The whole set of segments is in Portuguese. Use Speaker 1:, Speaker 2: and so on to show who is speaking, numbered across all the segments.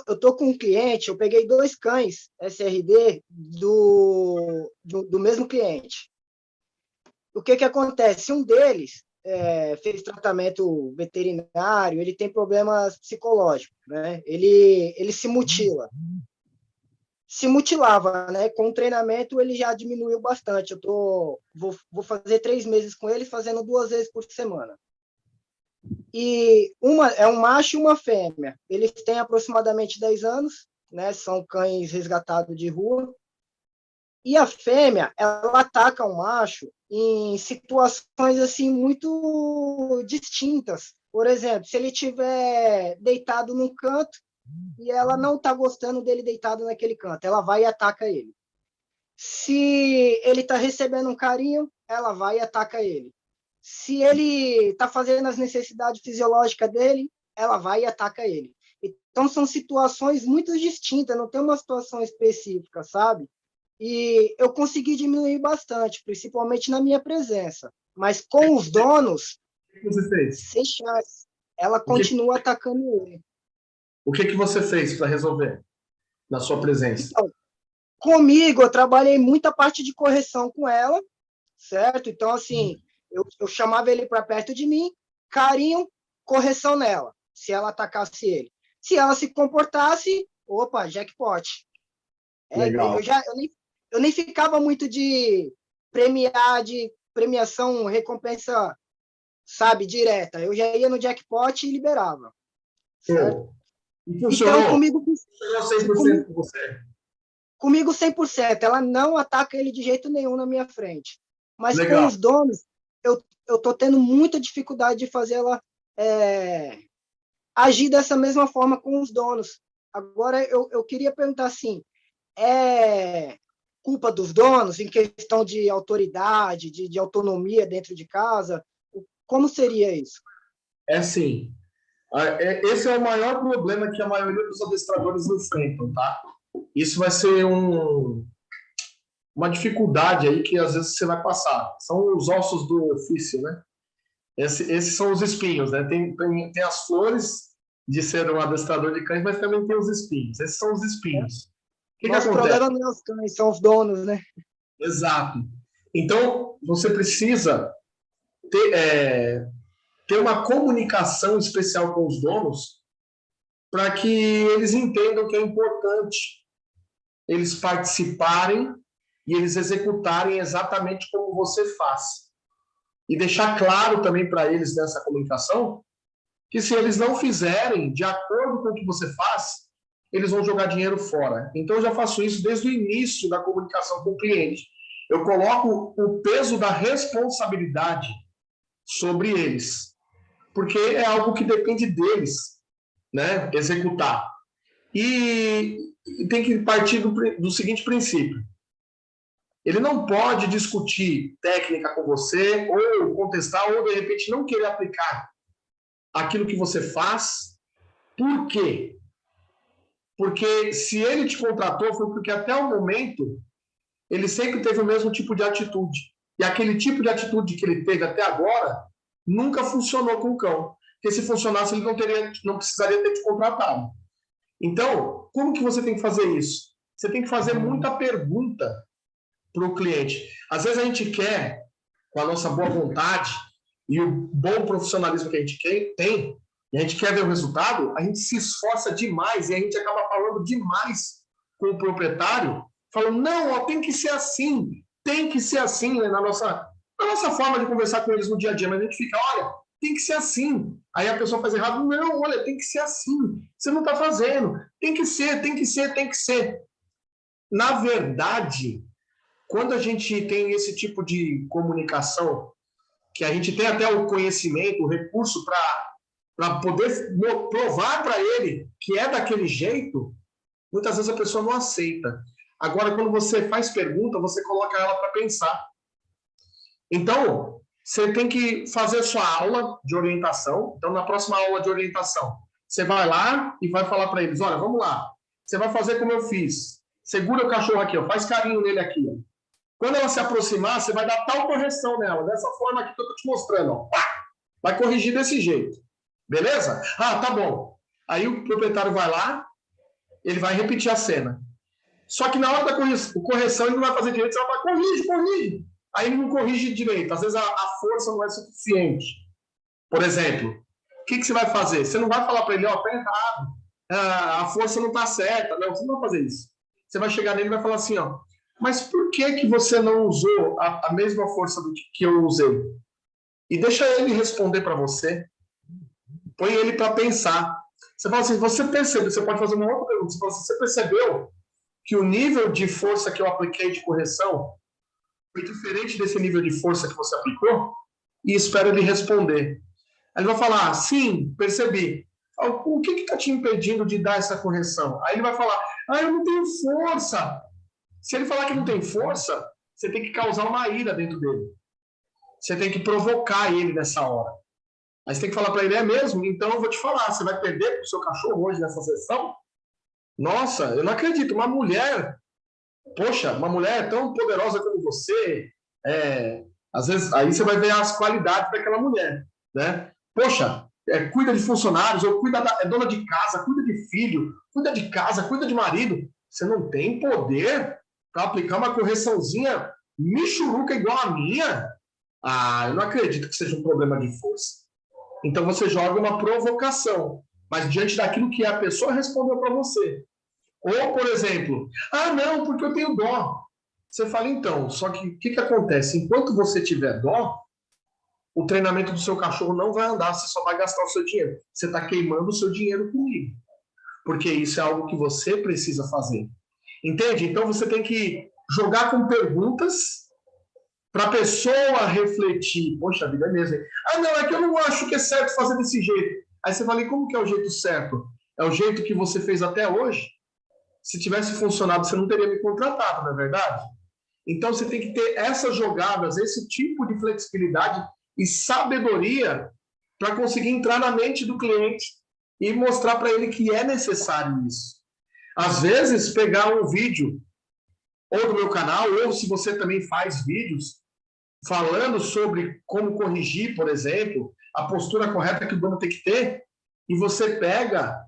Speaker 1: eu tô com um cliente, eu peguei 2 cães SRD do mesmo cliente. O que acontece? Um deles fez tratamento veterinário, ele tem problemas psicológicos, né? Ele se mutilava, né? Com o treinamento ele já diminuiu bastante. Vou fazer 3 meses com ele, fazendo 2 vezes por semana. E é um macho e uma fêmea. Eles têm aproximadamente 10 anos, né? São cães resgatados de rua. E a fêmea, ela ataca o macho em situações assim muito distintas. Por exemplo, se ele estiver deitado num canto e ela não está gostando dele deitado naquele canto, ela vai e ataca ele. Se ele está recebendo um carinho, ela vai e ataca ele. Se ele está fazendo as necessidades fisiológicas dele, ela vai e ataca ele. Então, são situações muito distintas, não tem uma situação específica, sabe? E eu consegui diminuir bastante, principalmente na minha presença. Mas com os donos,
Speaker 2: O que você fez?
Speaker 1: sem chance. Ela continua atacando ele.
Speaker 2: O que você fez para resolver na sua presença?
Speaker 1: Então, comigo, eu trabalhei muita parte de correção com ela, certo? Então, assim, eu chamava ele para perto de mim, carinho, correção nela, se ela atacasse ele. Se ela se comportasse, opa, jackpot.
Speaker 2: Legal.
Speaker 1: Eu nem ficava muito de premiação, recompensa, sabe, direta. Eu já ia no jackpot e liberava. Certo?
Speaker 2: E funcionou?
Speaker 1: Então, comigo
Speaker 2: Funcionou 100% com você?
Speaker 1: Comigo 100%. Ela não ataca ele de jeito nenhum na minha frente. Mas
Speaker 2: Legal.
Speaker 1: com os donos, eu tô tendo muita dificuldade de fazer ela agir dessa mesma forma com os donos. Agora, eu queria perguntar assim, é culpa dos donos em questão de autoridade, de autonomia dentro de casa? Como seria isso?
Speaker 2: É assim, esse é o maior problema que a maioria dos adestradores enfrentam, tá? Isso vai ser uma dificuldade aí que às vezes você vai passar. São os ossos do ofício, né? Esses são os espinhos, né? Tem as flores de ser um adestrador de cães, mas também tem os espinhos. Esses são os espinhos. O que
Speaker 1: Nosso
Speaker 2: acontece?
Speaker 1: problema não é os cães, são os donos, né?
Speaker 2: Exato. Então, você precisa ter uma comunicação especial com os donos para que eles entendam que é importante eles participarem e eles executarem exatamente como você faz. E deixar claro também para eles nessa comunicação que se eles não fizerem de acordo com o que você faz, eles vão jogar dinheiro fora. Então, eu já faço isso desde o início da comunicação com o cliente. Eu coloco o peso da responsabilidade sobre eles, porque é algo que depende deles, né, executar. E tem que partir do seguinte princípio. Ele não pode discutir técnica com você, ou contestar, ou de repente não querer aplicar aquilo que você faz. Por quê? Porque se ele te contratou, foi porque até o momento ele sempre teve o mesmo tipo de atitude. E aquele tipo de atitude que ele teve até agora nunca funcionou com o cão. Porque se funcionasse, ele não precisaria ter te contratado. Então, como que você tem que fazer isso? Você tem que fazer muita pergunta para o cliente. Às vezes a gente quer, com a nossa boa vontade e o bom profissionalismo que a gente tem, e a gente quer ver o resultado, a gente se esforça demais e a gente acaba falando demais com o proprietário, falando, não, ó, tem que ser assim, né, na nossa forma de conversar com eles no dia a dia, mas a gente fica, olha, tem que ser assim. Aí a pessoa faz errado, não, olha, tem que ser assim, você não está fazendo, tem que ser. Na verdade, quando a gente tem esse tipo de comunicação, que a gente tem até o conhecimento, o recurso para poder provar para ele que é daquele jeito, muitas vezes a pessoa não aceita. Agora, quando você faz pergunta, você coloca ela para pensar. Então, você tem que fazer sua aula de orientação. Então, na próxima aula de orientação, você vai lá e vai falar para eles, olha, vamos lá, você vai fazer como eu fiz. Segura o cachorro aqui, ó, faz carinho nele aqui. Ó. Quando ela se aproximar, você vai dar tal correção nela, dessa forma aqui que eu estou te mostrando. Ó. Vai corrigir desse jeito. Beleza? Ah, tá bom. Aí o proprietário vai lá, ele vai repetir a cena. Só que na hora da correção ele não vai fazer direito, você vai falar, corrige. Aí ele não corrige direito. Às vezes a força não é suficiente. Por exemplo, o que você vai fazer? Você não vai falar para ele, ó, tá errado, a força não tá certa. Não, você não vai fazer isso. Você vai chegar nele e vai falar assim, ó, mas por que você não usou a mesma força que eu usei? E deixa ele responder para você. Põe ele para pensar. Você fala assim, você percebeu? Você pode fazer uma outra pergunta. Você fala assim, você percebeu que o nível de força que eu apliquei de correção foi diferente desse nível de força que você aplicou? E espera ele responder. Aí ele vai falar, sim, percebi. O que está te impedindo de dar essa correção? Aí ele vai falar, eu não tenho força. Se ele falar que não tem força, você tem que causar uma ira dentro dele. Você tem que provocar ele nessa hora. Aí você tem que falar para ele, é mesmo? Então eu vou te falar, você vai perder para o seu cachorro hoje nessa sessão? Nossa, eu não acredito, uma mulher tão poderosa como você, às vezes, aí você vai ver as qualidades daquela mulher, né? Poxa, cuida de funcionários, ou é dona de casa, cuida de filho, cuida de casa, cuida de marido. Você não tem poder para aplicar uma correçãozinha michuruca igual a minha? Eu não acredito que seja um problema de força. Então você joga uma provocação, mas diante daquilo que a pessoa respondeu para você. Ou, por exemplo, não, porque eu tenho dó. Você fala, então, só que o que acontece? Enquanto você tiver dó, o treinamento do seu cachorro não vai andar, você só vai gastar o seu dinheiro. Você está queimando o seu dinheiro comigo. Porque isso é algo que você precisa fazer. Entende? Então você tem que jogar com perguntas para a pessoa refletir. Poxa, a vida é mesmo. Não, é que eu não acho que é certo fazer desse jeito. Aí você fala, e como que é o jeito certo? É o jeito que você fez até hoje? Se tivesse funcionado, você não teria me contratado, não é verdade? Então, você tem que ter essas jogadas, esse tipo de flexibilidade e sabedoria para conseguir entrar na mente do cliente e mostrar para ele que é necessário isso. Às vezes, pegar um vídeo, ou do meu canal, ou se você também faz vídeos, falando sobre como corrigir, por exemplo, a postura correta que o dono tem que ter, e você pega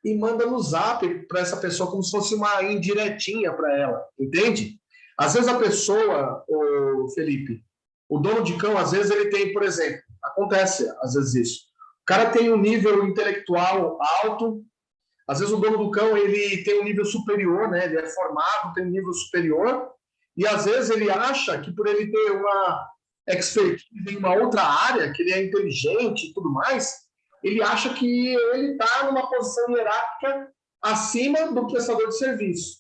Speaker 2: e manda no zap para essa pessoa como se fosse uma indiretinha para ela, entende? Às vezes a pessoa, o Felipe, o dono de cão, às vezes ele tem, por exemplo, acontece às vezes isso, o cara tem um nível intelectual alto, às vezes o dono do cão ele tem um nível superior, né? Ele é formado, tem um nível superior, e às vezes ele acha que por ele ter uma expertise em uma outra área, que ele é inteligente e tudo mais, ele acha que ele está numa posição hierárquica acima do prestador de serviço.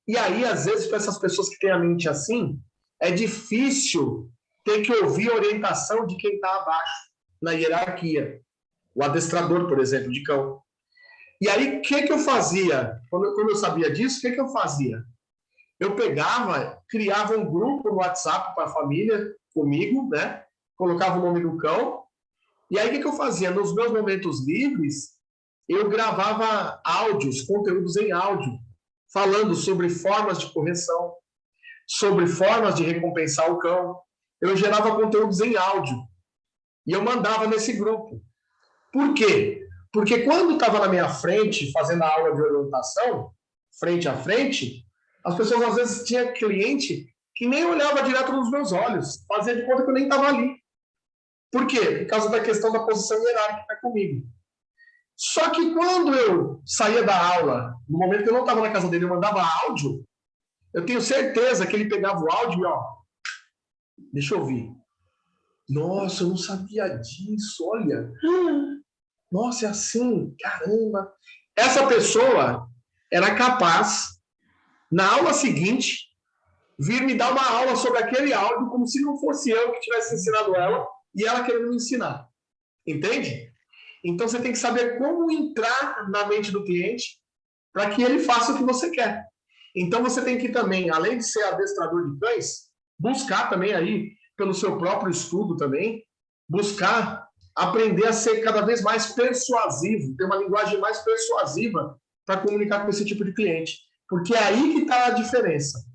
Speaker 2: E aí, às vezes, para essas pessoas que têm a mente assim, é difícil ter que ouvir a orientação de quem está abaixo, na hierarquia. O adestrador, por exemplo, de cão. E aí, o que eu fazia? Quando eu sabia disso, o que eu fazia? Eu pegava, criava um grupo no WhatsApp para a família, comigo, né? Colocava o nome do cão. E aí, o que eu fazia? Nos meus momentos livres, eu gravava áudios, conteúdos em áudio, falando sobre formas de correção, sobre formas de recompensar o cão. Eu gerava conteúdos em áudio. E eu mandava nesse grupo. Por quê? Porque quando estava na minha frente, fazendo a aula de orientação, frente a frente, as pessoas às vezes tinham cliente que nem olhava direto nos meus olhos, fazia de conta que eu nem estava ali. Por quê? Por causa da questão da posição hierárquica comigo. Só que quando eu saía da aula, no momento que eu não estava na casa dele, eu mandava áudio, eu tenho certeza que ele pegava o áudio e, ó, deixa eu ouvir. Nossa, eu não sabia disso, olha. Nossa, é assim, caramba. Essa pessoa era capaz, na aula seguinte, vir me dar uma aula sobre aquele áudio como se não fosse eu que tivesse ensinado ela e ela querendo me ensinar. Entende? Então, você tem que saber como entrar na mente do cliente para que ele faça o que você quer. Então, você tem que também, além de ser adestrador de cães, buscar também aí, pelo seu próprio estudo também, buscar aprender a ser cada vez mais persuasivo, ter uma linguagem mais persuasiva para comunicar com esse tipo de cliente. Porque é aí que está a diferença.